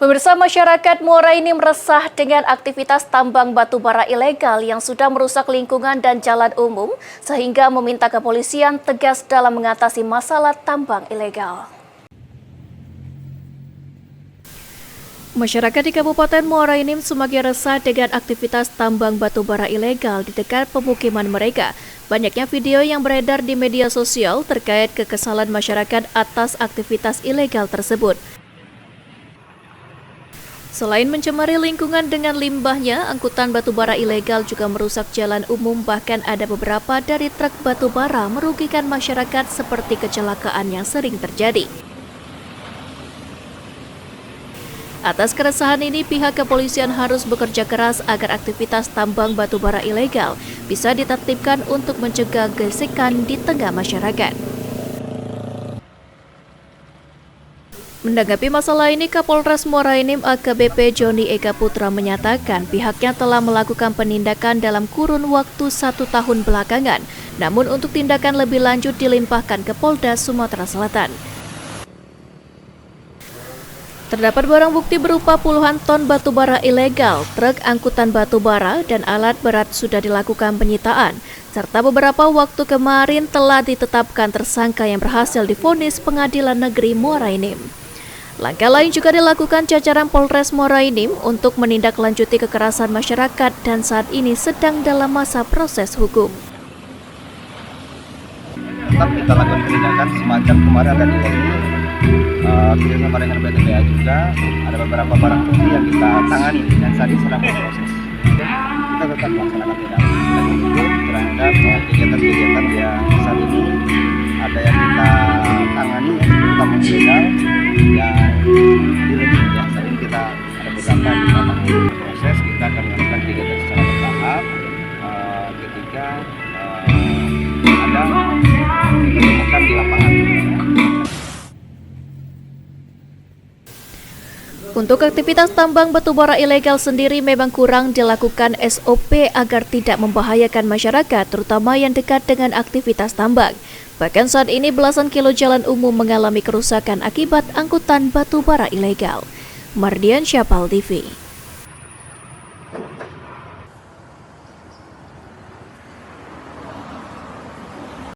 Pemirsa, masyarakat Muara ini meresah dengan aktivitas tambang batubara ilegal yang sudah merusak lingkungan dan jalan umum, sehingga meminta kepolisian tegas dalam mengatasi masalah tambang ilegal. Masyarakat di Kabupaten Muara ini semakin resah dengan aktivitas tambang batubara ilegal di dekat pemukiman mereka. Banyaknya video yang beredar di media sosial terkait kekesalan masyarakat atas aktivitas ilegal tersebut. Selain mencemari lingkungan dengan limbahnya, angkutan batubara ilegal juga merusak jalan umum, bahkan ada beberapa dari truk batubara merugikan masyarakat seperti kecelakaan yang sering terjadi. Atas keresahan ini, pihak kepolisian harus bekerja keras agar aktivitas tambang batubara ilegal bisa ditertibkan untuk mencegah gesekan di tengah masyarakat. Menanggapi masalah ini, Kapolres Muara Enim AKBP Joni Eka Putra menyatakan pihaknya telah melakukan penindakan dalam kurun waktu 1 tahun belakangan. Namun untuk tindakan lebih lanjut dilimpahkan ke Polda Sumatera Selatan. Terdapat barang bukti berupa puluhan ton batubara ilegal, truk angkutan batubara, dan alat berat sudah dilakukan penyitaan. Serta beberapa waktu kemarin telah ditetapkan tersangka yang berhasil divonis Pengadilan Negeri Muara Enim. Langkah lain juga dilakukan jajaran Polres Muara Enim untuk menindaklanjuti kekerasan masyarakat dan saat ini sedang dalam masa proses hukum. Tetap kita lakukan penindakan semacam kemarin ada di kerjasama dengan BTPA juga ada beberapa barang bukti yang kita tangani dan saat ini sedang berproses. Kita tetap melaksanakan tindakan hukum terhadap kegiatan-kegiatan yang saat ini ada yang kita tangani terutama ilegal yang ilegal ya. Saat ini kita ada beberapa di dalam proses, kita akan melakukan kegiatan secara bertahap ketika ada ditemukan di lapangan. Untuk aktivitas tambang batubara ilegal sendiri memang kurang dilakukan SOP agar tidak membahayakan masyarakat, terutama yang dekat dengan aktivitas tambang. Bahkan saat ini belasan kilo jalan umum mengalami kerusakan akibat angkutan batubara ilegal. Mardian Syapal TV.